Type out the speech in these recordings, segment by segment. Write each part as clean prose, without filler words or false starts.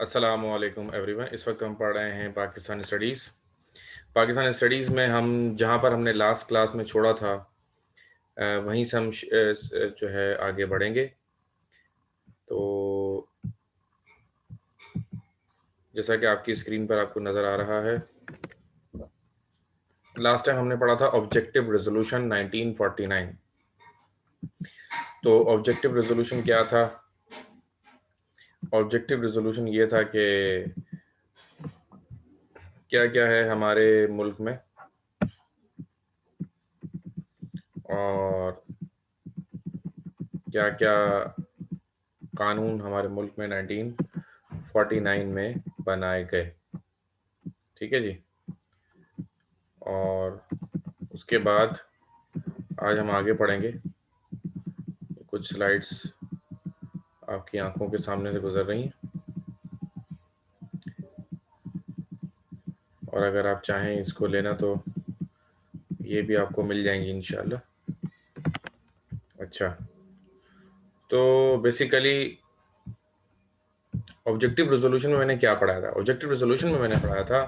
अस्सलामुअलैकुम एवरीवन। इस वक्त हम पढ़ रहे हैं पाकिस्तानी स्टडीज़। पाकिस्तानी स्टडीज़ में हम जहाँ पर हमने लास्ट क्लास में छोड़ा था वहीं से हम जो है आगे बढ़ेंगे। तो जैसा कि आपकी स्क्रीन पर आपको नज़र आ रहा है, लास्ट टाइम हमने पढ़ा था ऑब्जेक्टिव रेजोल्यूशन 1949। तो ऑब्जेक्टिव रेजोल्यूशन क्या था? ऑब्जेक्टिव रेजोल्यूशन ये था कि क्या क्या है हमारे मुल्क में और क्या क्या कानून हमारे मुल्क में 1949 में बनाए गए। ठीक है जी। और उसके बाद आज हम आगे पढ़ेंगे। कुछ स्लाइड्स आपकी आंखों के सामने से गुजर रही हैं और अगर आप चाहें इसको लेना तो ये भी आपको मिल जाएंगी इंशाल्लाह। अच्छा, तो बेसिकली ऑब्जेक्टिव रेजोल्यूशन में मैंने क्या पढ़ाया था? ऑब्जेक्टिव रेजोल्यूशन में मैंने पढ़ाया था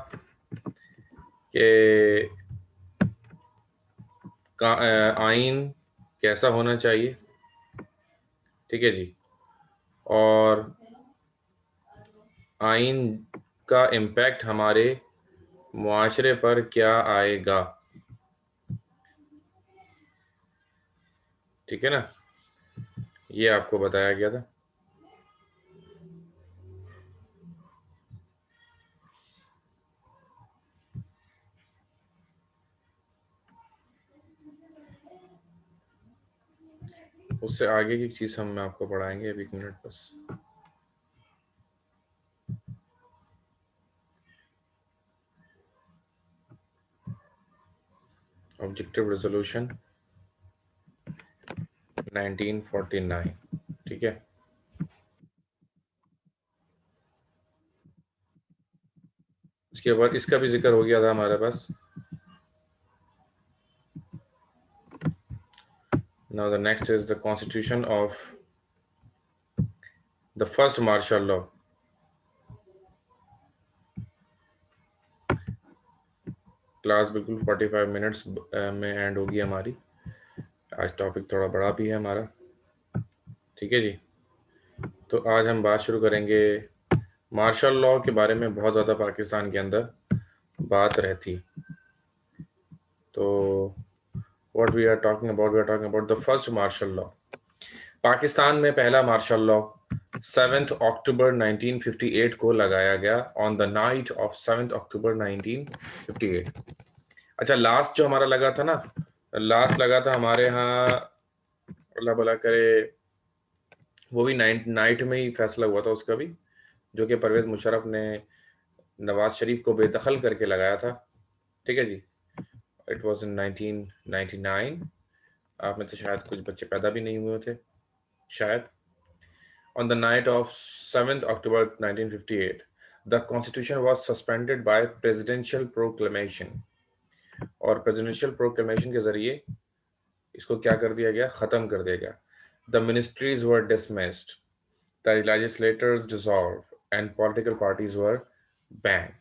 कि आइन कैसा होना चाहिए। ठीक है जी। और आइन का इम्पैक्ट हमारे मुआशरे पर क्या आएगा। ठीक है ना, ये आपको बताया गया था। उससे आगे की चीज़ हम आपको पढ़ाएंगे। अभी 1 मिनट बस। Objective resolution 1949। ठीक है। उसके बाद इसका भी जिक्र हो गया था हमारे पास। Now the next is the constitution of the first martial law. Class बिल्कुल 45 मिनट्स में एंड होगी हमारी। आज टॉपिक थोड़ा बड़ा भी है हमारा। ठीक है जी। तो आज हम बात शुरू करेंगे। मार्शल लॉ के बारे में बहुत ज़्यादा पाकिस्तान के अंदर बात रहती। तो we are talking about the first martial law. Pakistan में पहला मार्शल लॉ 7 अक्टूबर 1958 को लगाया गया, ऑन द नाइट ऑफ 7 अक्टूबर 1958। अच्छा, लास्ट जो हमारा लगा था ना, लास्ट लगा था हमारे यहाँ, अल्लाह भला करे, वो भी नाइट में ही फैसला हुआ था उसका भी, जो कि परवेज मुशर्रफ ने नवाज शरीफ को बेदखल करके लगाया था। ठीक है जी। It was in 1999। आप में तो शायद कुछ बच्चे पैदा भी नहीं हुए थे शायद। On the night of 7th October 1958, the Constitution was suspended by presidential proclamation। और presidential proclamation के जरिए इसको क्या कर दिया गया? ख़त्म कर दिया गया। The ministries were dismissed, the legislators dissolved, and political parties were banned।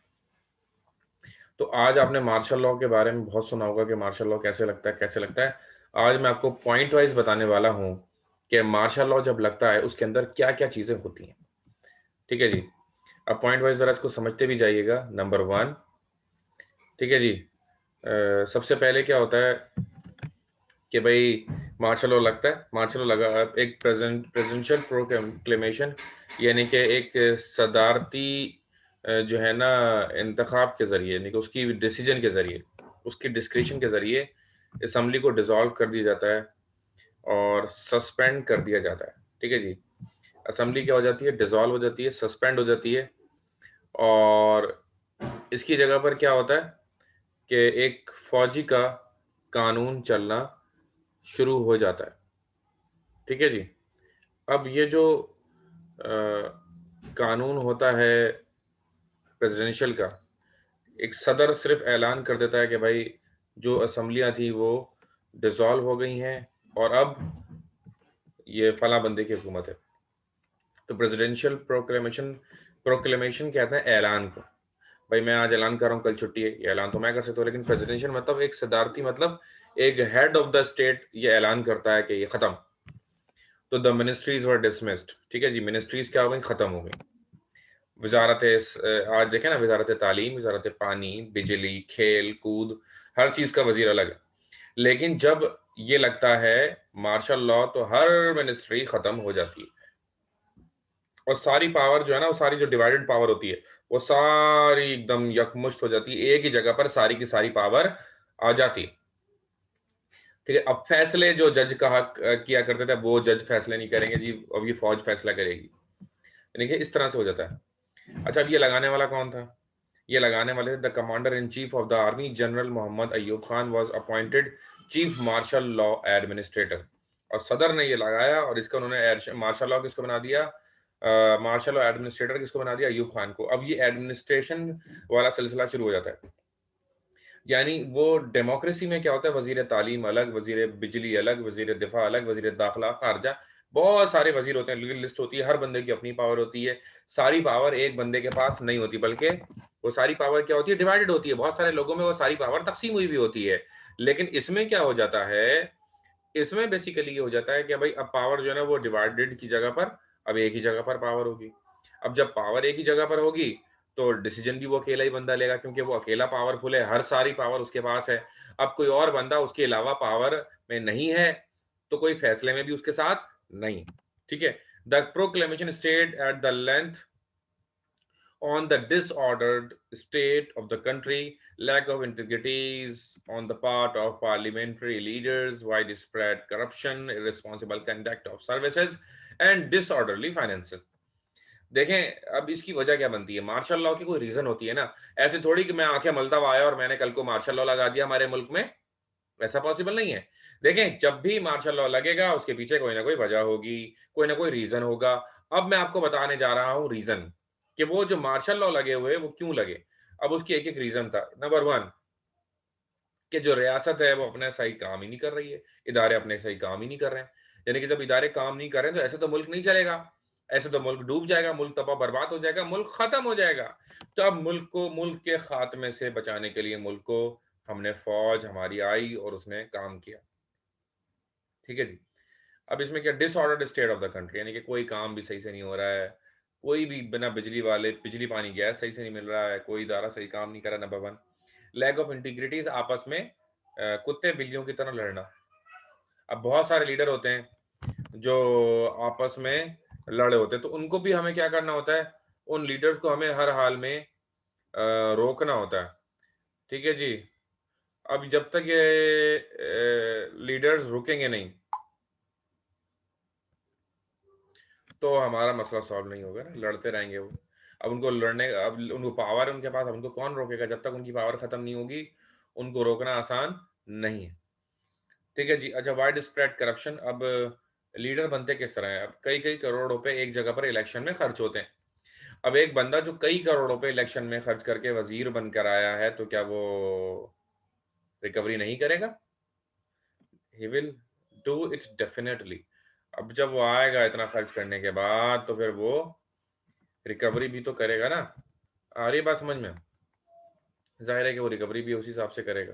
तो आज आपने मार्शल लॉ के बारे में बहुत सुना होगा कि मार्शल लॉ कैसे लगता है, कैसे लगता है। आज मैं आपको पॉइंट वाइज बताने वाला हूँ कि मार्शल लॉ जब लगता है उसके अंदर क्या क्या चीज़ें होती हैं। ठीक है जी। अब पॉइंट वाइज जरा इसको समझते भी जाइएगा। नंबर 1, ठीक है जी। सबसे पहले क्या होता है कि भाई मार्शल लॉ लगता है। मार्शल लॉ लगा एक प्रेसिडेंशियल प्रोक्लेमेशन, यानी कि एक सदारती जो है ना, इंतखाब के ज़रिए, यानी कि उसकी डिसीजन के ज़रिए, उसकी डिस्क्रिशन के ज़रिए असम्बली को डिज़ोल्व कर दिया जाता है और सस्पेंड कर दिया जाता है। ठीक है जी। असम्बली क्या हो जाती है? डिज़ोल्व हो जाती है, सस्पेंड हो जाती है। और इसकी जगह पर क्या होता है कि एक फौजी का कानून चलना शुरू हो जाता है। ठीक है जी। अब ये जो कानून होता है प्रेसिडेंशियल का, एक सदर सिर्फ ऐलान कर देता है कि भाई जो असम्बलियाँ थी वो डिसॉल्व हो गई हैं और अब ये फला बंदे की हुकूमत है। तो प्रेसिडेंशियल प्रोक्लेमेशन प्रोक्लेमेशन कहते हैं ऐलान को, भाई मैं आज ऐलान कर रहा हूँ कल छुट्टी है, ये ऐलान तो मैं कर सकता हूँ, लेकिन प्रेसिडेंशियल मतलब एक सदारती मतलब एक हेड ऑफ द स्टेट ये ऐलान करता है कि ये खत्म। तो द मिनिस्ट्रीज वर डिसमिस्ड, ठीक है जी, मिनिस्ट्रीज क्या हो गई, खत्म हो गई। वजारत आज देखें ना, वजारत तालीम, वजारत पानी, बिजली, खेल कूद, हर चीज का वजीर अलग है। लेकिन जब ये लगता है मार्शल लॉ तो हर मिनिस्ट्री खत्म हो जाती है, और सारी पावर जो है ना, वो सारी जो डिवाइडेड पावर होती है वो सारी एकदम यकमुश्त हो जाती है, एक ही जगह पर सारी की सारी पावर आ जाती है। ठीक है, अब फैसले जो जज कहा किया करते थे वो जज फैसले नहीं करेंगे जी, अब ये फौज फैसला करेगी, यानी कि इस तरह से हो जाता है। अच्छा, अब ये लगाने वाला कौन था? ये लगाने वाले थे the commander in chief of the army general Mohammad Ayub Khan was appointed chief martial law administrator. और सदर ने ये लगाया, और इसका उन्होंने मार्शल लॉ किसको बना दिया, मार्शल लॉ एडमिनिस्ट्रेटर किसको बना दिया, अयूब खान को। अब ये एडमिनिस्ट्रेशन वाला सिलसिला शुरू हो जाता है। यानी वो डेमोक्रेसी में क्या होता है, वजीर तालीम अलग, वजीर बिजली अलग, वजीर दिफा अलग, वजीर दाखिला खारजा, बहुत सारे वजीर होते हैं, लीगल लिस्ट होती है, हर बंदे की अपनी पावर होती है। सारी पावर एक बंदे के पास नहीं होती, बल्कि वो सारी पावर क्या होती है, डिवाइडेड होती है, बहुत सारे लोगों में वो सारी पावर तकसीम हुई भी होती है। लेकिन इसमें क्या हो जाता है, इसमें बेसिकली ये हो जाता है कि भाई अब पावर जो है ना वो डिवाइडेड की जगह पर अब एक ही जगह पर पावर होगी। अब जब पावर एक ही जगह पर होगी तो डिसीजन भी वो अकेला ही बंदा लेगा, क्योंकि वो अकेला पावरफुल है, हर सारी पावर उसके पास है। अब कोई और बंदा उसके अलावा पावर में नहीं है तो कोई फैसले में भी उसके साथ नहीं। ठीक है, the proclamation state at the length on the disordered state of the country, lack of integrities on the part of parliamentary leaders, widespread corruption, irresponsible conduct of services, and disorderly finances. देखें अब इसकी वजह क्या बनती है, martial law की कोई reason होती है ना, ऐसे थोड़ी कि मैं आंखें मलता हुआ आया और मैंने कल को मार्शल लॉ लगा दिया हमारे मुल्क में, वैसा पॉसिबल नहीं है। देखें जब भी मार्शल लॉ लगेगा उसके पीछे कोई ना कोई वजह होगी, कोई ना कोई रीजन होगा। अब मैं आपको बताने जा रहा हूं रीजन, कि वो जो मार्शल लॉ लगे हुए वो क्यों लगे। अब उसकी एक एक रीजन था। नंबर वन, कि जो रियासत है वो अपना सही काम ही नहीं कर रही है, इदारे अपने सही काम ही नहीं कर रहे हैं। यानी कि जब इदारे काम नहीं कर रहे हैं तो ऐसे तो मुल्क नहीं चलेगा, ऐसे तो मुल्क डूब जाएगा, मुल्क तबाह बर्बाद हो जाएगा, मुल्क खत्म हो जाएगा। तो अब मुल्क को, मुल्क के खात्मे से बचाने के लिए मुल्क को हमने फौज हमारी आई और उसने काम किया। ठीक है जी। अब इसमें क्या, disordered state of the country, यानी कि कोई काम भी सही से नहीं हो रहा है, कोई भी बिना बिजली वाले बिजली पानी गैस सही से नहीं मिल रहा है, कोई इदारा सही काम नहीं कर रहा। Number one, lack of integrities, आपस में कुत्ते बिल्लियों की तरह लड़ना। अब बहुत सारे लीडर होते हैं जो आपस में लड़े होते हैं, तो उनको भी हमें क्या करना होता है, उन लीडर्स को हमें हर हाल में रोकना होता है। ठीक है जी। अब जब तक ये लीडर्स रुकेंगे नहीं तो हमारा मसला सॉल्व नहीं होगा ना, लड़ते रहेंगे वो। अब उनको लड़ने, अब उनको पावर है उनके पास, अब उनको कौन रोकेगा, जब तक उनकी पावर खत्म नहीं होगी उनको रोकना आसान नहीं है। ठीक है जी। अच्छा, वाइड स्प्रेड करप्शन। अब लीडर बनते किस तरह है, अब कई कई करोड़ रुपए एक जगह पर इलेक्शन में खर्च होते हैं। अब एक बंदा जो कई करोड़ रुपए इलेक्शन में खर्च करके वजीर बनकर आया है तो क्या वो रिकवरी नहीं करेगा? He will do it definitely. अब जब वो आएगा इतना खर्च करने के बाद तो फिर वो रिकवरी भी तो करेगा ना। आ रही है बात समझ में? जाहिर है कि वो रिकवरी भी उसी हिसाब से करेगा।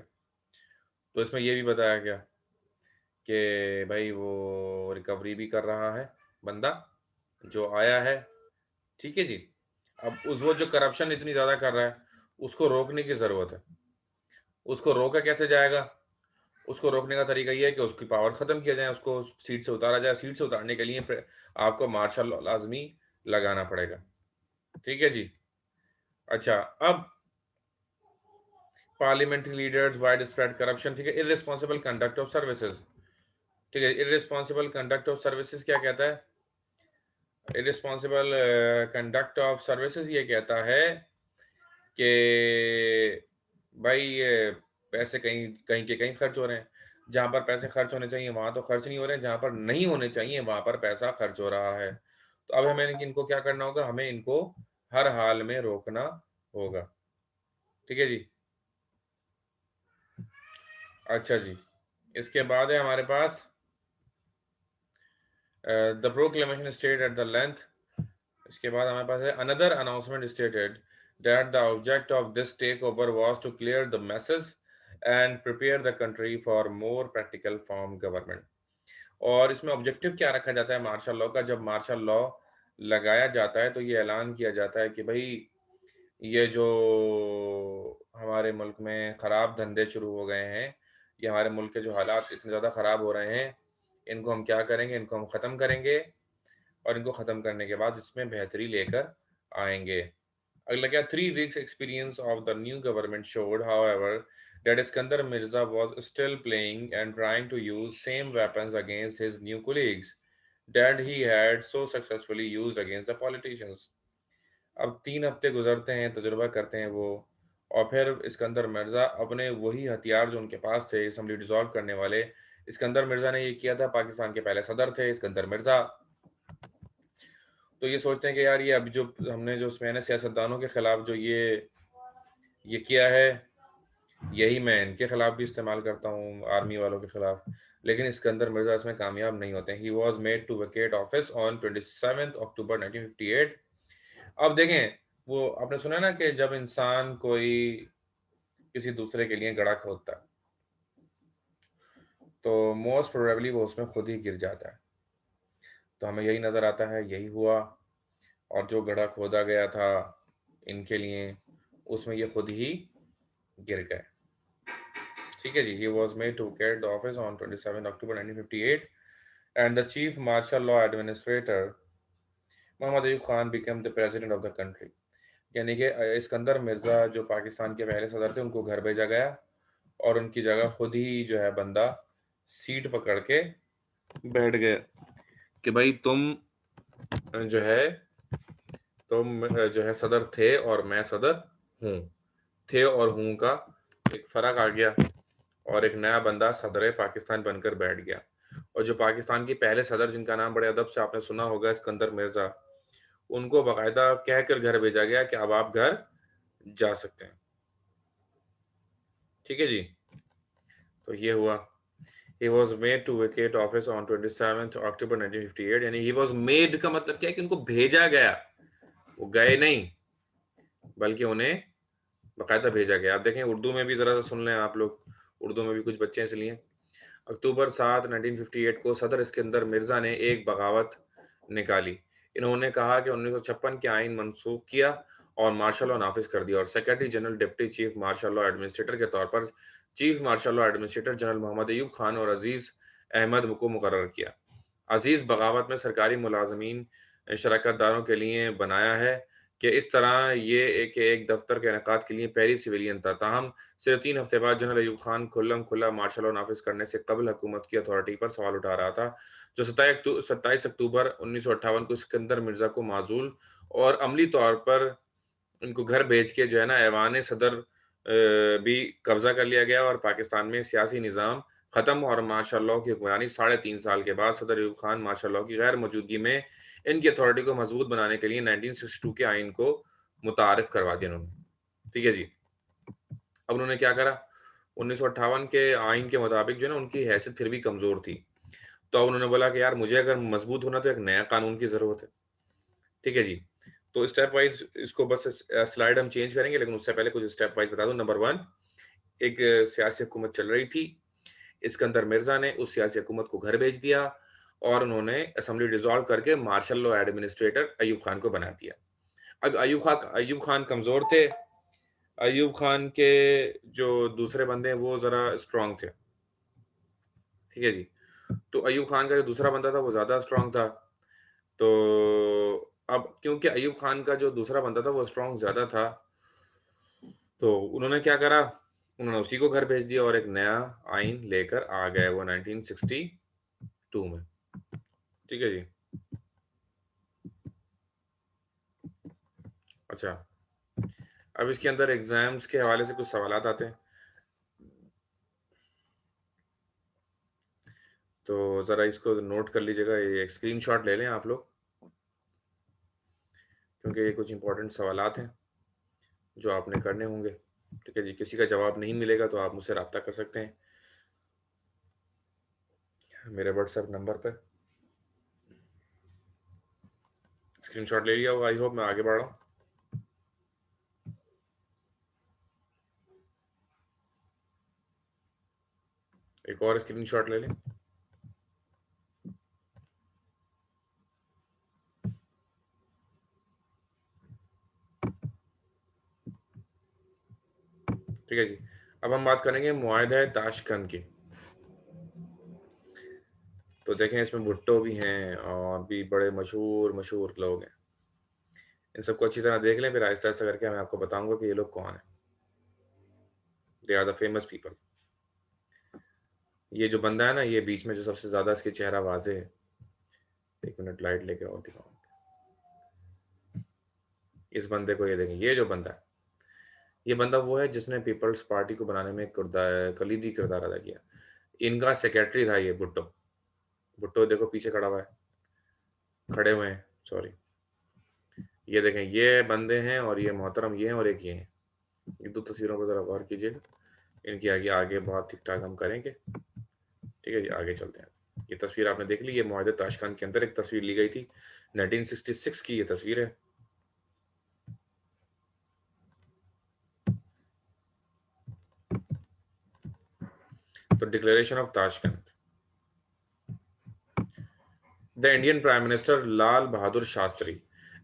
तो इसमें ये भी बताया गया कि भाई वो रिकवरी भी कर रहा है बंदा जो आया है। ठीक है जी। अब उस वो जो करप्शन इतनी ज़्यादा कर रहा है उसको रोकने की ज़रूरत है। उसको रोका कैसे जाएगा? उसको रोकने का तरीका ये है कि उसकी पावर ख़त्म किया जाए, उसको सीट से उतारा जाए। सीट से उतारने के लिए फिर आपको मार्शल लॉ लाजमी लगाना पड़ेगा। ठीक है जी। अच्छा, अब parliamentary leaders, wide spread corruption. ठीक है, इररिस्पॉन्सिबल कंडक्ट ऑफ सर्विसेज। ठीक है, इररिस्पॉन्सिबल कंडक्ट ऑफ सर्विसेज क्या कहता है? इररिस्पॉन्सिबल कंडक्ट ऑफ सर्विसेज ये कहता है कि भाई ये पैसे कहीं कहीं के कहीं खर्च हो रहे हैं, जहां पर पैसे खर्च होने चाहिए वहां तो खर्च नहीं हो रहे हैं, जहां पर नहीं होने चाहिए वहां पर पैसा खर्च हो रहा है। तो अब हमें इनको क्या करना होगा, हमें इनको हर हाल में रोकना होगा। ठीक है जी। अच्छा जी, इसके बाद है हमारे पास the proclamation state at the length इसके बाद हमारे पास है another announcement stated that the object of this take over was to clear the message and prepare the country for more practical form government. और इसमें ऑब्जेक्टिव क्या रखा जाता है मार्शल लॉ का? जब मार्शल लॉ लगाया जाता है तो ये ऐलान किया जाता है कि भाई ये जो हमारे मुल्क में ख़राब धंधे शुरू हो गए हैं, ये हमारे मुल्क के जो हालात इतने ज़्यादा ख़राब हो रहे हैं, इनको हम क्या करेंगे? इनको हम ख़त्म करेंगे और इनको ख़त्म करने के बाद इसमें बेहतरी लेकर आएंगे। अगला क्या? 3 weeks experience of the new government showed, however, that Iskandar Mirza was still playing and trying to use same weapons against his new colleagues that he had so successfully used against the politicians. अब 3 हफ्ते गुजरते हैं, तजुर्बा करते हैं वो, और फिर इस्कंदर मिर्ज़ा अपने वही हथियार जो उनके पास थे असम्बली डिसॉल्व करने वाले, इस्कंदर मिर्ज़ा ने ये किया था, पाकिस्तान के पहले सदर थे इस्कंदर मिर्ज़ा। तो ये सोचते हैं कि यार ये अभी जो हमने जो मैंने सियासतदानों के खिलाफ जो ये किया है, यही मैं इनके खिलाफ भी इस्तेमाल करता हूँ, आर्मी वालों के खिलाफ। लेकिन इस्कंदर मिर्ज़ा इसमें कामयाब नहीं होते हैं। He was made to vacate office on 27 October 1958। अब देखें, वो आपने सुना है ना कि जब इंसान कोई किसी दूसरे के लिए गड़ा खोदता है तो मोस्ट प्रोबेबली वो उसमें खुद ही गिर जाता है। तो हमें यही नज़र आता है, यही हुआ। और जो गड्ढा खोदा गया था इनके लिए, उसमें ये खुद ही गिर गए। ठीक है जी। He was made to get the office on 27 October 1958 and the chief martial law administrator Mohammad Ayub Khan become the president of the country. यानी कि इस्कंदर मिर्ज़ा जो पाकिस्तान के पहले सदर थे, उनको घर भेजा गया और उनकी जगह खुद ही जो है बंदा सीट पकड़ के बैठ गए कि भाई तुम जो है जो है सदर थे और मैं सदर हूँ। थे और हूँ का एक फ़र्क आ गया और एक नया बंदा सदर पाकिस्तान बनकर बैठ गया। और जो पाकिस्तान के पहले सदर, जिनका नाम बड़े अदब से आपने सुना होगा, सिकंदर मिर्ज़ा, उनको बाकायदा कहकर घर भेजा गया कि अब आप घर जा सकते हैं। ठीक है जी। तो ये हुआ। He was made to vacate office on 27 October 1958। यानी ही वॉज मेड का मतलब क्या है कि उनको भेजा गया, वो गए नहीं, बल्कि उन्हें बाकायदा भेजा गया। आप देखें, उर्दू में भी ज़रा सा सुन लें आप लोग, उर्दू में भी कुछ बच्चे इसलिए। अक्टूबर 7 1958 को सदर इस्कंदर मिर्ज़ा ने एक बगावत निकाली। इन्होंने कहा कि 1956 के आइन मनसूख किया और मार्शल लॉ नाफिज कर दिया और secretary general deputy chief martial law administrator के तौर पर chief martial law administrator general Mohammad Ayub Khan और अजीज़ अहमद को मुकर्रर किया। अजीज़ बगावत में सरकारी मुलाजमीन शराकत दारों के लिए बनाया है कि इस तरह ये एक दफ्तर के इनेकाद के लिए पहली सिविलियन था। ताहम सिर्फ 3 हफ्ते बाद जनरल अयूब खान खुल्लम खुल्ला मार्शल लॉ नाफिज करने से कबल हुकूमत की अथॉरिटी पर सवाल उठा रहा था, जो 27 अक्टूबर 1958 को सिकंदर मिर्जा को माजूल और अमली तौर पर उनको घर भेज के जो है ना ऐवान सदर भी कब्जा कर लिया गया और पाकिस्तान में सियासी निज़ाम ख़त्म। और मार्शल लॉ की हुक्मरानी 3.5 साल के बाद सदर अयूब खान मार्शल लॉ की गैर मौजूदगी में इनकी अथॉरिटी को मजबूत बनाने के लिए 1962 के आइन को मुतारिफ करवा दिया उन्होंने। ठीक है जी। अब उन्होंने क्या करा? 1958 के आइन के मुताबिक जो है ना उनकी हैसियत फिर भी कमज़ोर थी। तो अब उन्होंने बोला कि यार मुझे अगर मजबूत होना तो एक नया कानून की ज़रूरत है। ठीक है जी। तो स्टेप वाइज इसको बस स्लाइड हम चेंज करेंगे, लेकिन उससे पहले कुछ स्टेप वाइज बता दूं। नंबर 1, एक सियासी हुकूमत चल रही थी। इस्कंदर मिर्जा ने उस सियासी हुकूमत को घर भेज दिया और उन्होंने असेंबली डिसॉल्व करके martial law administrator Ayub Khan को बना दिया। अब अयूब खान कमजोर थे। अयूब खान के जो दूसरे बंदे हैं वो जरा स्ट्रांग थे। ठीक है जी। तो अयूब खान का जो दूसरा बंदा था वो ज्यादा स्ट्रांग था। तो अब क्योंकि अयूब खान का जो दूसरा बंदा था वो स्ट्रांग ज्यादा था, तो उन्होंने क्या करा? उन्होंने उसी को घर भेज दिया और एक नया आइन लेकर आ गए वो 1962 में। ठीक है जी। अच्छा, अब इसके अंदर एग्जाम्स के हवाले से कुछ सवालात आते हैं, तो ज़रा इसको नोट कर लीजिएगा। ये एक स्क्रीनशॉट ले लें आप लोग, क्योंकि ये कुछ इंपॉर्टेंट सवालात हैं जो आपने करने होंगे। ठीक है जी। किसी का जवाब नहीं मिलेगा तो आप मुझसे रब्ता कर सकते हैं मेरे व्हाट्सएप नंबर पर। स्क्रीनशॉट ले लिया होगा, आई होप। मैं आगे बढ़ रहा हूँ। एक और स्क्रीनशॉट ले लें। ठीक है जी। अब हम बात करेंगे मुआहदा ताशकंद की। तो देखें, इसमें भुट्टो भी हैं और भी बड़े मशहूर मशहूर लोग हैं। इन सबको अच्छी तरह देख लें, फिर आहिस्ता आहिस्ता करके मैं आपको बताऊंगा कि ये लोग कौन है। They are the famous people. ये जो बंदा है ना, ये बीच में जो सबसे ज्यादा इसके चेहरा वाजे है। एक मिनट लाइट लेके और दिखाऊं। इस बंदे को ये देखें, ये जो बंदा है, ये बंदा वो है जिसने पीपल्स पार्टी को बनाने में कलीदी किरदार अदा किया। इनका सेक्रेटरी था ये भुट्टो। भुट्टो देखो पीछे खड़ा हुआ है, खड़े हुए हैं, सॉरी। ये देखें, ये बंदे हैं और ये मोहतरम ये हैं और एक ये हैं। ये दो तस्वीरों को जरा गौर कीजिएगा। इनकी आगे आगे बहुत ठीक ठाक हम करेंगे। ठीक है जी, आगे चलते हैं। ये तस्वीर आपने देख ली, ये मुआहदे ताशकंद के अंदर एक तस्वीर ली गई थी। 1966 की ये तस्वीर है। तो declaration of Tashkent. The Indian Prime Minister Lal Bahadur Shastri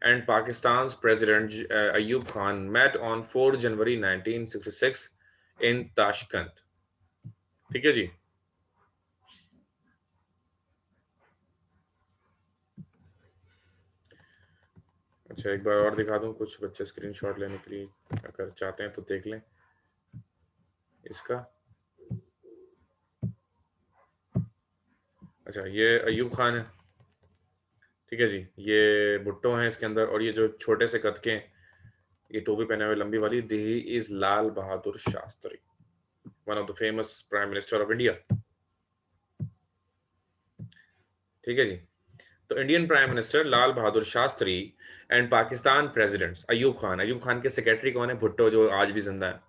and Pakistan's President Ayub Khan met on 4 January 1966 in Tashkent. ठीक है जी। अच्छा, एक बार और दिखा दूं, कुछ बच्चे स्क्रीनशॉट लेने के लिए अगर चाहते हैं तो देख लें इसका। अच्छा, ये अयूब खान है। ठीक है जी। ये भुट्टो हैं इसके अंदर, और ये जो छोटे से कद के हैं, ये टोपी पहने हुए लंबी वाली, he is Lal Bahadur Shastri, one of the famous prime minister of India. ठीक है जी। तो Indian prime minister Lal Bahadur Shastri and Pakistan president Ayub Khan के सेक्रेटरी कौन है? भुट्टो, जो आज भी जिंदा है।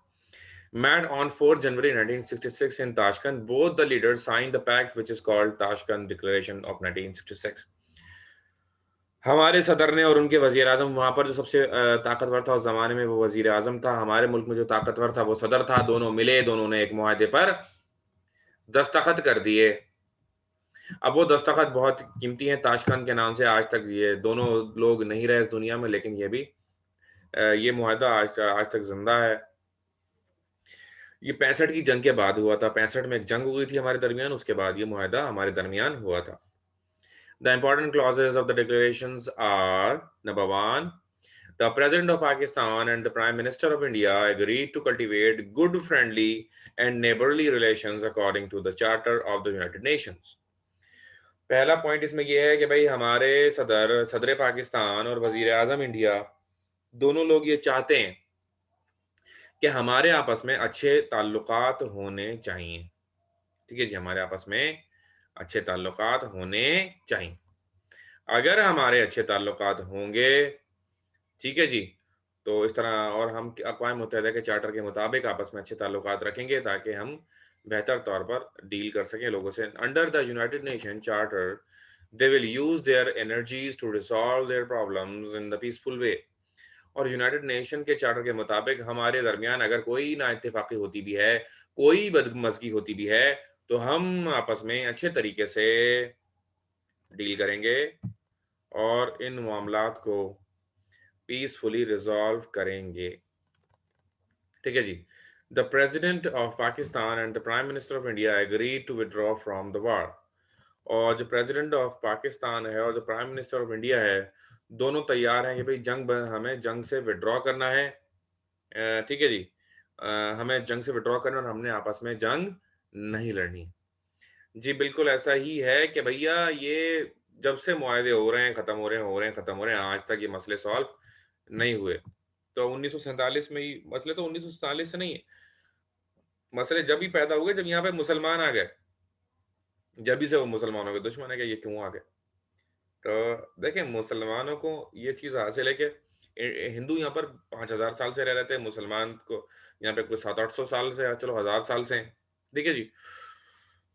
Met on 4 January 1966 in Tashkent. Both the leaders signed the pact which is called Tashkent Declaration of 1966. हमारे सदर ने और उनके वजीर आजम, वहां पर जो सबसे ताकतवर था उस जमाने में वो वजीर आजम था। हमारे मुल्क में जो ताकतवर था वो सदर था। दोनों मिले, दोनों ने एक मुआहदे पर दस्तखत कर दिए। अब वो दस्तखत बहुत कीमती हैं, ताशकंद के नाम से आज तक ये दोनों लोग नहीं रहे इस दुनिया में, लेकिन ये भी ये मुआहदा आज आज तक जिंदा है। ये 65 की जंग के बाद हुआ था। 65 में एक जंग हुई थी हमारे दरमियान, उसके बाद ये मुआहदा हमारे दरमियान हुआ था। The important clauses of the declarations are: number one, the President of Pakistan and the Prime Minister of India agreed to cultivate good, friendly, and neighborly relations according to the Charter of the United Nations. पहला point इसमें यह है कि भाई हमारे सदर पाकिस्तान और वजीर आजम इंडिया दोनों लोग ये चाहते हैं कि हमारे आपस में अच्छे ताल्लुकात होने चाहिए। ठीक है जी, हमारे आपस में अच्छे ताल्लुकात होने चाहिए। अगर हमारे अच्छे ताल्लुकात होंगे, ठीक है जी, तो इस तरह, और हम अक़वाम मुत्तहिदा के चार्टर के मुताबिक आपस में अच्छे ताल्लुकात रखेंगे ताकि हम बेहतर तौर पर डील कर सकें लोगों से। Under the United Nation charter they will use their energies to resolve their problems in the peaceful way. और यूनाइटेड नेशन के चार्टर के मुताबिक हमारे दरमियान अगर कोई ना इत्तेफाकी होती भी है, कोई बदमज़गी होती भी है, तो हम आपस में अच्छे तरीके से डील करेंगे और इन मामलात को पीसफुली रिजॉल्व करेंगे। ठीक है जी। The president of Pakistan and the prime minister of India agree to withdraw from the war. और जो प्रेसिडेंट ऑफ पाकिस्तान है और जो प्राइम मिनिस्टर ऑफ इंडिया है, दोनों तैयार हैं कि भाई हमें जंग से विड्रॉ करना है। ठीक है जी। हमें जंग से विड्रॉ करना और हमने आपस में जंग नहीं लड़नी। जी बिल्कुल ऐसा ही है कि भैया ये जब से मुआहदे हो रहे हैं, खत्म हो रहे हैं, आज तक ये मसले सॉल्व नहीं हुए। तो 1947 में ही मसले, तो 1947 से नहीं है, मसले जब ही पैदा हुए जब यहाँ पे मुसलमान आ गए। जब ही से वो मुसलमानों के दुश्मन है कि ये क्यों आ गए। तो देखें, मुसलमानों को ये चीज़ हासिल है कि हिंदू यहाँ पर 5,000 साल से रह रहे थे, मुसलमान को यहाँ पे कोई 700-800 साल से, चलो 1,000 साल से हैं। ठीक है जी।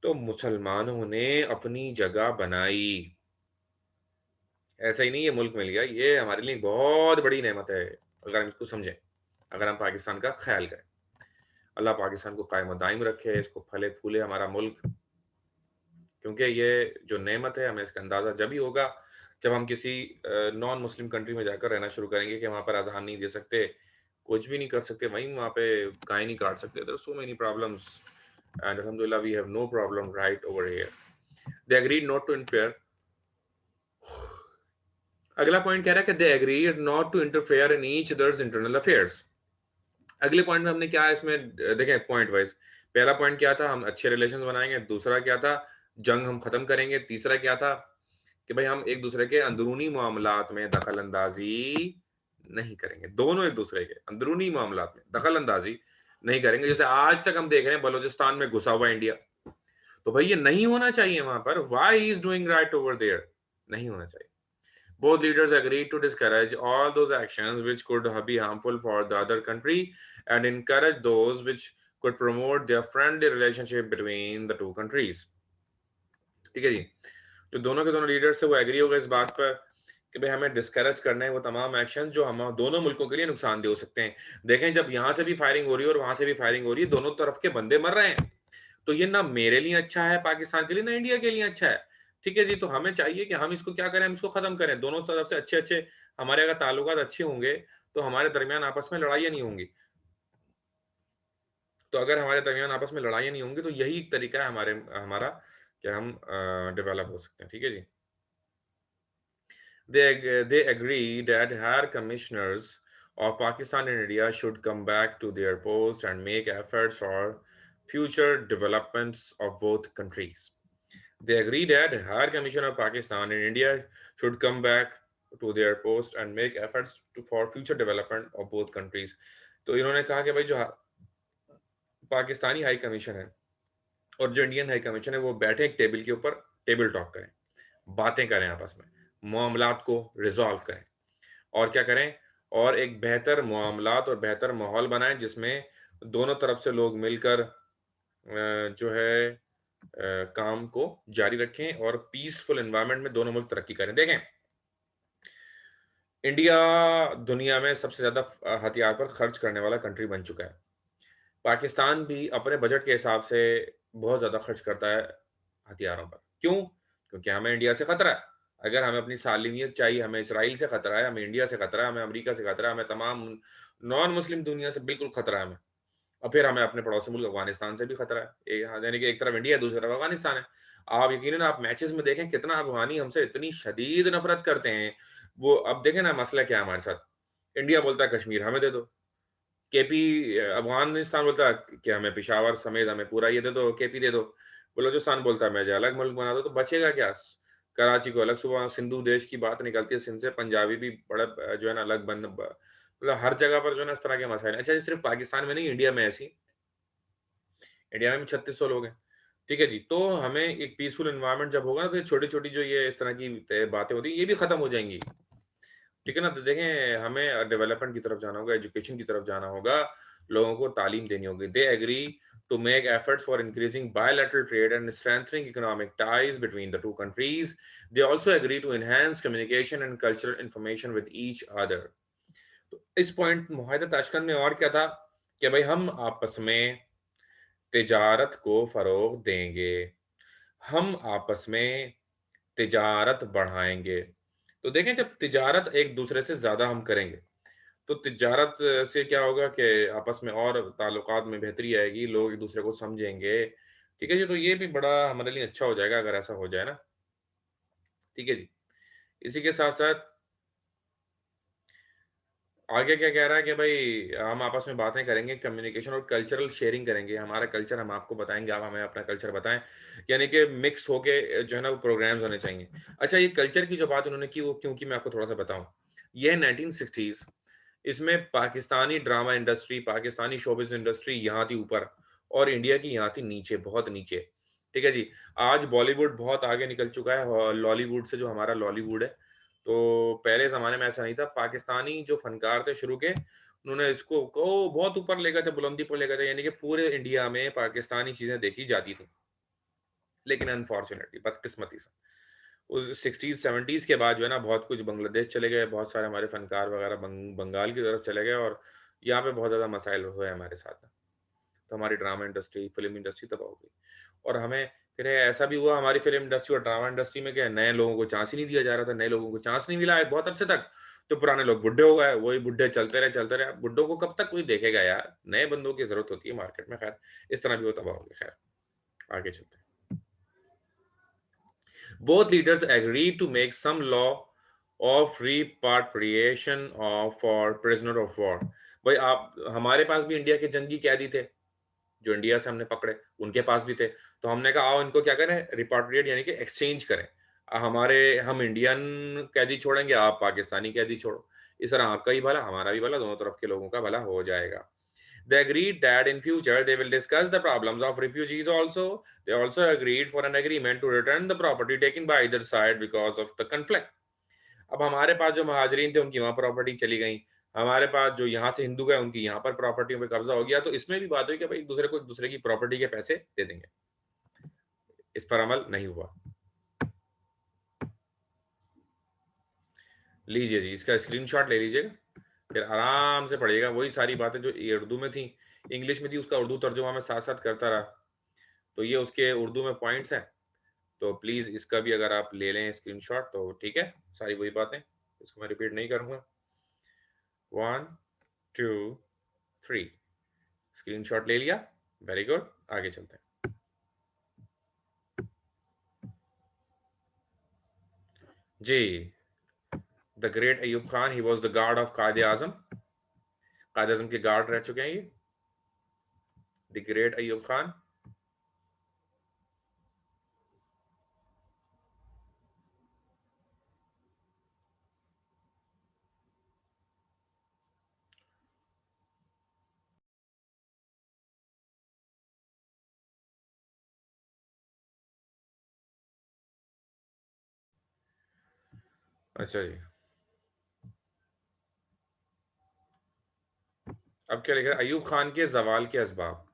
तो मुसलमानों ने अपनी जगह बनाई, ऐसा ही नहीं ये मुल्क मिल गया, ये हमारे लिए बहुत बड़ी नेमत है अगर हम इसको समझें, अगर हम पाकिस्तान का ख्याल करें। अल्लाह पाकिस्तान को कायम दायम रखे, इसको फले फूले हमारा मुल्क, क्योंकि ये जो नेमत है हमें इसका अंदाज़ा जब ही होगा जब हम किसी नॉन मुस्लिम कंट्री में जाकर रहना शुरू करेंगे कि वहाँ पर अज़ान नहीं दे सकते, कुछ भी नहीं कर सकते, वहीं वहाँ पे गाय नहीं काट सकते। There are so many problems and अल्हम्दुलिल्लाह we have no problem right over here. They agreed not to interfere. अगला पॉइंट कह रहा है कि they agreed not to interfere in each others internal affairs. अगले पॉइंट में हमने क्या है इसमें, देखें पॉइंट वाइज। पहला पॉइंट क्या था, हम अच्छे रिलेशंस बनाएंगे। दूसरा क्या था, जंग हम खत्म करेंगे। तीसरा क्या था कि भाई हम एक दूसरे के अंदरूनी मामलात में दखल अंदाजी नहीं करेंगे। दोनों एक दूसरे के अंदरूनी मामलात में दखल अंदाजी नहीं करेंगे। जैसे आज तक हम देख रहे हैं बलूचिस्तान में घुसा हुआ इंडिया, तो भाई ये नहीं होना चाहिए वहां पर। Why he is doing right over there, नहीं होना चाहिए। Both leaders agreed to discourage all those actions which could be harmful for the other country and encourage those which could promote their friendly relationship between the two countries. ठीक है जी, जो दोनों के दोनों leaders थे वो एग्री हो गए इस बात पर कि भाई हमें डिस्करेज करना है वो तमाम एक्शन जो हम दोनों मुल्कों के लिए नुकसानदेह हो सकते हैं। देखें जब यहाँ से भी फायरिंग हो रही है और वहां से भी फायरिंग हो रही है, दोनों तरफ के बंदे मर रहे हैं, तो ये ना मेरे लिए अच्छा है पाकिस्तान के लिए, ना इंडिया के लिए अच्छा है। ठीक है जी, तो हमें चाहिए कि हम इसको क्या करें, हम इसको खत्म करें। दोनों तरफ से अच्छे अच्छे हमारे अगर ताल्लुकात अच्छे होंगे तो हमारे दरमियान आपस में लड़ाइयाँ नहीं होंगी। तो अगर हमारे दरमियान आपस में लड़ाइयाँ नहीं होंगी तो यही एक तरीका है हमारा कि हम डेवलप हो सकते हैं। ठीक है जी। They agree that higher commissioners of Pakistan and India should come back to their post and make efforts for future developments of both countries. They agree that Higher Commissioner of Pakistan and India should come back to their post and make efforts for future development of both countries. तो इन्होंने कहा कि भाई जो Pakistani high commission है और जो Indian high commission है वो बैठे एक टेबल के ऊपर, टेबल टॉक करें, बातें करें आपस में, मामलात को रिजॉल्व करें और क्या करें, और एक बेहतर मामलात और बेहतर माहौल बनाएं जिसमें दोनों तरफ से लोग मिलकर जो है काम को जारी रखें और पीसफुल एनवायरनमेंट में दोनों मुल्क तरक्की करें। देखें इंडिया दुनिया में सबसे ज्यादा हथियार पर खर्च करने वाला कंट्री बन चुका है। पाकिस्तान भी अपने बजट के हिसाब से बहुत ज्यादा खर्च करता है हथियारों पर। क्यों? क्योंकि हमें इंडिया से खतरा है। अगर हमें अपनी सालिमियत चाहिए, हमें इसराइल से खतरा है, हमें इंडिया से खतरा है, हमें अमेरिका से खतरा है, हमें तमाम नॉन मुस्लिम दुनिया से बिल्कुल खतरा है हमें। और फिर हमें अपने पड़ोसी मुल्क अफगानिस्तान से भी खतरा है। यानी कि एक तरफ इंडिया है, दूसरी तरफ अफगानिस्तान है। आप यकीनन आप मैचेस में देखें कितना अफगानी हमसे इतनी शदीद नफरत करते हैं। वो अब देखें ना मसला क्या है हमारे साथ। इंडिया बोलता है कश्मीर हमें दे दो, केपी अफगानिस्तान बोलता है कि हमें पिशावर समेत हमें पूरा ये दे दो, केपी दे दो। बलूचिस्तान बोलता है मुझे अलग मुल्क बना दो। तो बचेगा क्या? कराची को अलग, सुबह सिंधु देश की बात निकलती है सिंध से, पंजाबी भी बड़ा जो है ना अलग बन, मतलब हर जगह पर जो है ना इस तरह के मसाइल। अच्छा ये सिर्फ पाकिस्तान में नहीं, इंडिया में ऐसी, इंडिया में 3600 लोग हैं। ठीक है जी, तो हमें एक पीसफुल एनवायरनमेंट जब होगा ना तो छोटी छोटी जो ये इस तरह की बातें होती है ये भी खत्म हो जाएंगी। ठीक है ना। तो देखें हमें डेवलपमेंट की तरफ जाना होगा, एजुकेशन की तरफ जाना होगा, लोगों को तालीम देनी होगी। They agree to make efforts for increasing bilateral trade and strengthening economic ties between the two countries. They also agree to enhance communication and cultural information with each other. तो इस पॉइंट मुआहदा ताशकंद में और क्या था कि भाई हम आपस में तिजारत को फरोग देंगे, हम आपस में तिजारत बढ़ाएंगे। तो देखें जब तिजारत एक दूसरे से ज्यादा हम करेंगे तो तिजारत से क्या होगा कि आपस में और ताल्लुकात में बेहतरी आएगी, लोग एक दूसरे को समझेंगे। ठीक है जी, तो ये भी बड़ा हमारे लिए अच्छा हो जाएगा अगर ऐसा हो जाए ना। ठीक है जी। इसी के साथ साथ आगे क्या कह रहा है कि भाई हम आपस में बातें करेंगे, कम्युनिकेशन और कल्चरल शेयरिंग करेंगे। हमारा कल्चर हम आपको बताएंगे, आप हमें अपना कल्चर बताएं। यानी कि मिक्स होके जो है ना वो प्रोग्राम्स होने चाहिए। अच्छा ये कल्चर की जो बात उन्होंने की वो क्योंकि मैं आपको थोड़ा सा बताऊं, यह 1960s, इसमें Pakistani drama industry, Pakistani showbiz industry यहाँ थी ऊपर और इंडिया की यहाँ थी नीचे, बहुत नीचे। ठीक है जी। आज बॉलीवुड बहुत आगे निकल चुका है और लॉलीवुड से, जो हमारा लॉलीवुड है। तो पहले ज़माने में ऐसा नहीं था। पाकिस्तानी जो फनकार थे शुरू के, उन्होंने इसको को बहुत ऊपर ले गए थे, बुलंदी पर ले गए थे। यानी कि पूरे इंडिया में पाकिस्तानी चीज़ें देखी जाती थी। लेकिन अनफॉर्चुनेटली, बदकिस्मती से, उस 60s 70s के बाद जो है ना बहुत कुछ बांग्लादेश चले गए, बहुत सारे हमारे फनकार वगैरह बंगाल की तरफ चले गए और यहाँ पे बहुत ज़्यादा मसाइल हुए हमारे साथ। तो हमारी ड्रामा इंडस्ट्री, फ़िल्म इंडस्ट्री तबाह हो गई और हमें फिर ऐसा भी हुआ हमारी फ़िल्म इंडस्ट्री और ड्रामा इंडस्ट्री में क्या नए लोगों को चांस ही नहीं दिया जा रहा था, नए लोगों को चांस नहीं मिला है बहुत अरसे तक। तो पुराने लोग बुड्ढे हो गए, वही बुड्ढे चलते रहे। अब बुड्ढों को कब तक कोई देखेगा यार? नए बंदों की ज़रूरत होती है मार्केट में। खैर, इस तरह भी वो तबाह हो गए। खैर, आगे चलते हैं। Both leaders agreed to make some law of repatriation of for prisoner of war। भाई आप हमारे पास भी इंडिया के जंगी कैदी थे जो इंडिया से हमने पकड़े, उनके पास भी थे। तो हमने कहा आओ इनको क्या करें, रिपाट्रिएट यानी कि एक्सचेंज करें। हमारे हम इंडियन कैदी छोड़ेंगे, आप पाकिस्तानी कैदी छोड़ो। इस तरह आपका ही भला हमारा भी भला, दोनों तरफ के लोगों का भला हो जाएगा। They agreed that in future they will discuss the problems of refugees also. They also agreed for an agreement to return the property taken by either side because of the conflict। अब हमारे पास जो महाजरीन थे उनकी वहां property चली गई, हमारे पास जो यहाँ से हिंदू गए उनकी यहाँ पर प्रॉपर्टी पे कब्जा हो गया। तो इसमें भी बात हुई कि भाई एक दूसरे की प्रॉपर्टी के पैसे दे देंगे। इस पर अमल नहीं हुआ। लीजिए जी, इसका स्क्रीनशॉट ले लीजिएगा, फिर आराम से पढ़िएगा। वही सारी बातें जो उर्दू में थी, इंग्लिश में थी, उसका उर्दू तर्जुमा मैं साथ साथ करता रहा। तो ये उसके उर्दू में पॉइंट्स हैं। तो प्लीज इसका भी अगर आप ले लें स्क्रीनशॉट तो ठीक है। सारी वही बातें, इसको मैं रिपीट नहीं करूंगा। 1 2 3, स्क्रीनशॉट ले लिया, वेरी गुड। आगे चलते हैं जी। The great Ayub Khan, he was the guard of Quaid-e Azam. कायदे आजम के गार्ड रह चुके हैं ये, द ग्रेट अयूब खान। अच्छा जी, अब क्या लिख रहा है, अयूब खान के जवाल के असबाब।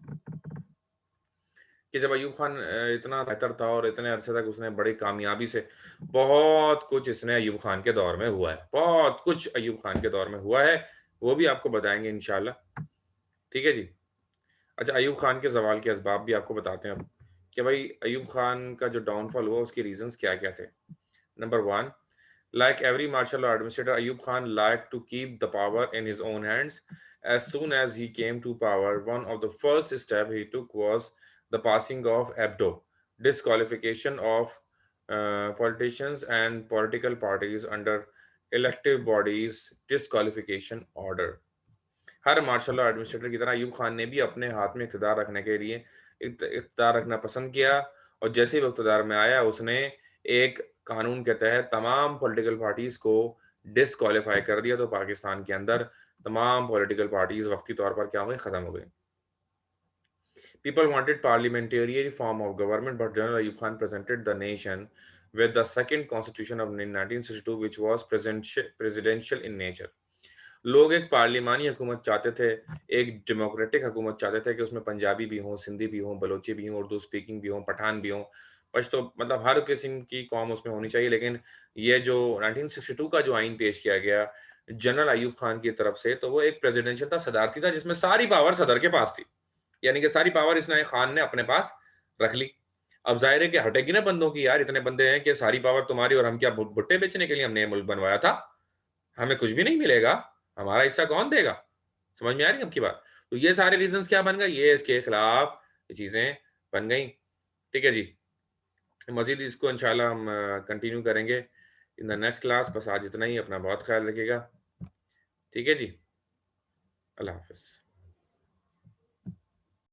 कि जब अयूब खान इतना बेहतर था और इतने अरसे तक उसने बड़ी कामयाबी से, बहुत कुछ इसने अयूब खान के दौर में हुआ है, बहुत कुछ अयूब खान के दौर में हुआ है, वो भी आपको बताएंगे इंशाल्लाह। ठीक है जी। अच्छा, अयूब खान के जवाल के असबाब भी आपको बताते हैं अब कि भाई अयूब खान का जो डाउनफॉल हुआ उसके रीजंस क्या क्या थे। Number one, like every martial law administrator, Ayub Khan liked to keep the power in his own hands. As soon as he came to power, one of the first steps he took was the passing of ABDO, disqualification of politicians and political parties under elective bodies disqualification order। Her martial law administrator की तरह अयूब खान ने भी अपने हाथ में इक़्तिदार रखने के लिए इक़्तिदार रखना पसंद किया, और जैसे ही वो इक़्तिदार में आया उसने एक कानून के तहत तमाम पॉलिटिकल पार्टीज को डिसक्वालीफाई कर दिया। तो पाकिस्तान के अंदर तमाम पॉलिटिकल पार्टीज वक्ती तौर पर क्या हुई, खत्म हो गई। People wanted parliamentary form of government, but General Ayub Khan presented the nation with the second constitution of 1962, which was presidential in nature। लोग एक पार्लिमानी हुकूमत चाहते थे, एक डेमोक्रेटिक हुकूमत चाहते थे कि उसमें पंजाबी भी हों, सिंधी भी हों, बलोची भी हों, उर्दू स्पीकिंग भी हों, पठान भी हों, पश्तो, मतलब हर किस्म की कौम उसमें होनी चाहिए। लेकिन ये जो 1962 का जो आइन पेश किया गया जनरल अयूब खान की तरफ से, तो वो एक प्रेसिडेंशियल था, सदारती था, जिसमें सारी पावर सदर के पास थी। यानी कि सारी पावर इस नए खान ने अपने पास रख ली। अब जाहिर है कि हटेगी ना बंदों की, यार इतने बंदे हैं कि सारी पावर तुम्हारी, और हम क्या भुट्टे बेचने के लिए हमने ये मुल्क बनवाया था? हमें कुछ भी नहीं मिलेगा, हमारा हिस्सा कौन देगा? समझ में आ रही है आपकी बात? तो ये सारे रीजंस क्या बन गए, ये इसके खिलाफ ये चीजें बन गई। ठीक है जी। मजीद इसको इंशाल्लाह हम कंटिन्यू करेंगे इन द नेक्स्ट क्लास। बस आज इतना ही, अपना बहुत ख्याल रखिएगा। ठीक है जी, अल्लाह हाफिज।